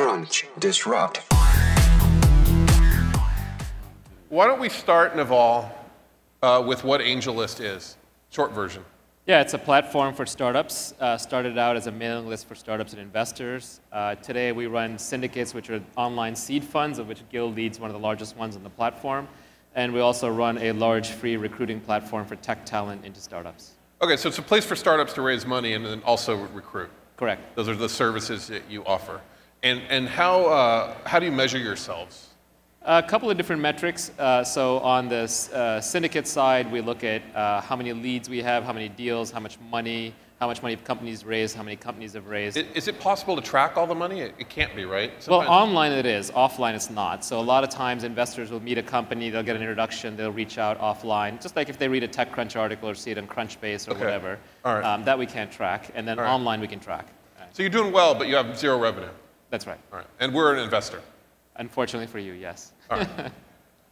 TechCrunch Disrupt. Why don't we start, Naval, with what AngelList is? Short version. Yeah, it's a platform for startups. Started out as a mailing list for startups and investors. Today we run syndicates, which are online seed funds, of which Gil leads one of the largest ones on the platform. And we also run a large free recruiting platform for tech talent into startups. Okay, so it's a place for startups to raise money and then also recruit. Correct. Those are the services that you offer. And how do you measure yourselves? A couple of different metrics. So on the syndicate side, we look at how many leads we have, how many deals, how much money companies raise, how many companies have raised. Is it possible to track all the money? It can't be, right? Sometimes. Well, online it is. Offline it's not. So a lot of times investors will meet a company, they'll get an introduction, they'll reach out offline, just like if they read a TechCrunch article or see it on Crunchbase or whatever. All right. That we can't track. And then online we can track. So you're doing well, but you have zero revenue. That's right. All right. And we're an investor. Unfortunately for you, yes. All right.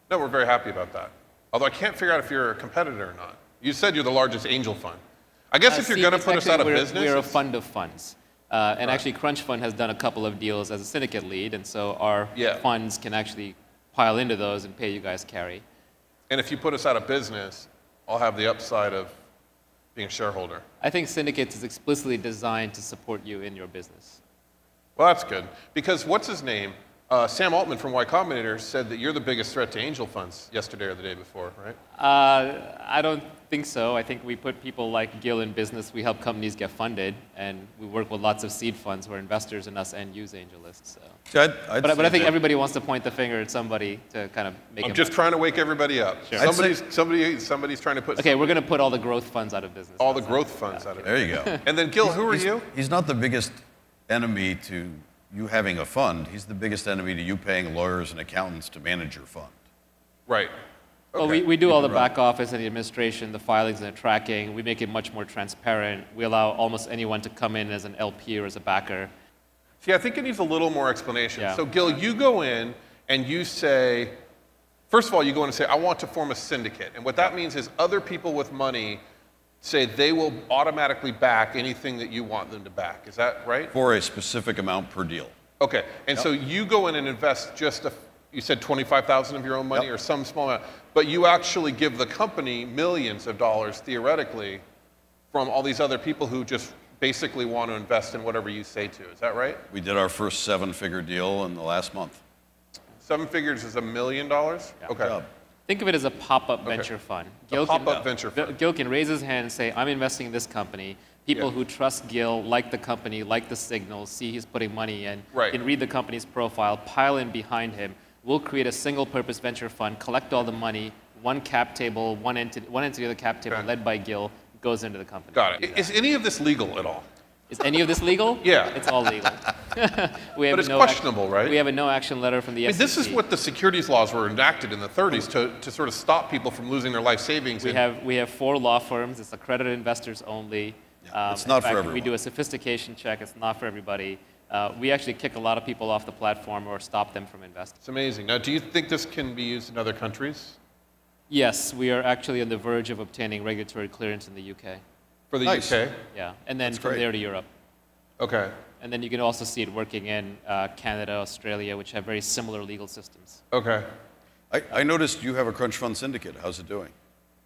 No, we're very happy about that. Although I can't figure out if you're a competitor or not. You said you're the largest angel fund. I guess if you're going to put us out of business. We're a fund of funds. And actually, Crunch Fund has done a couple of deals as a syndicate lead. And so our funds can actually pile into those and pay you guys carry. And if you put us out of business, I'll have the upside of being a shareholder. I think syndicates is explicitly designed to support you in your business. Well, that's good. Because what's his name? Sam Altman from Y Combinator said that you're the biggest threat to angel funds yesterday or the day before, right? I don't think so. I think we put people like Gil in business. We help companies get funded, and we work with lots of seed funds who are investors in us and use AngelList. So. But I think everybody wants to point the finger at somebody to kind of make it. I'm just trying to wake everybody up. Sure. Somebody's trying to put. Okay, we're going to put all the growth funds out of business. All the growth funds out of business. There you go. And then Gil, who are you? He's not the biggest enemy to you having a fund. He's the biggest enemy to you paying lawyers and accountants to manage your fund. Right. Okay. Well, we do all the back office and the administration, the filings and the tracking. We make it much more transparent. We allow almost anyone to come in as an LP or as a backer. See, I think it needs a little more explanation. Yeah. So Gil, you go in and you say, first of all, you go in and say, I want to form a syndicate. And what that means is other people with money say they will automatically back anything that you want them to back. Is that right? For a specific amount per deal. Okay. And so you go in and invest just, you said 25,000 of your own money or some small amount, but you actually give the company millions of dollars theoretically from all these other people who just basically want to invest in whatever you say to. Is that right? We did our first 7-figure deal in the last month. 7 figures is $1 million? Yeah. Okay. Think of it as a pop-up venture fund. Gil can raise his hand and say, I'm investing in this company. People who trust Gil, like the company, like the signals, see he's putting money in, can read the company's profile, pile in behind him. We'll create a single-purpose venture fund, collect all the money, one cap table, one entity of the cap table led by Gil goes into the company. Got it. Is any of this legal at all? Is any of this legal? Yeah. It's all legal. But it's questionable, right? We have a no-action letter from the SEC. This is what the securities laws were enacted in the 30s to sort of stop people from losing their life savings. We have 4 law firms. It's accredited investors only. Yeah, it's not for everyone. We do a sophistication check. It's not for everybody. We actually kick a lot of people off the platform or stop them from investing. It's amazing. Now, do you think this can be used in other countries? Yes, we are actually on the verge of obtaining regulatory clearance in the UK. For the UK? Yeah, and then from there to Europe. Okay. And then you can also see it working in Canada, Australia, which have very similar legal systems. Okay. I noticed you have a Crunch Fund syndicate. How's it doing?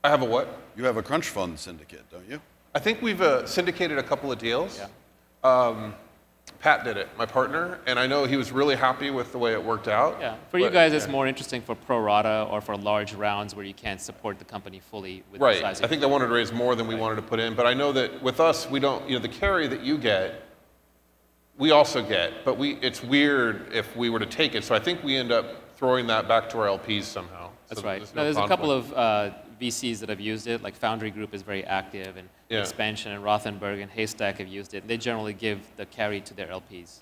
I have a what? You have a Crunch Fund syndicate, don't you? I think we've syndicated a couple of deals. Yeah. Pat did it, my partner, and I know he was really happy with the way it worked out. Yeah. For you guys, it's more interesting for pro rata or for large rounds where you can't support the company fully with the size. I think they wanted to raise more than we wanted to put in, but I know that with us, we don't, the carry that you get, we also get, but it's weird if we were to take it, so I think we end up throwing that back to our LPs somehow. That's right. There's a couple of VCs that have used it, like Foundry Group is very active, and Expansion and Rothenberg and Haystack have used it. They generally give the carry to their LPs.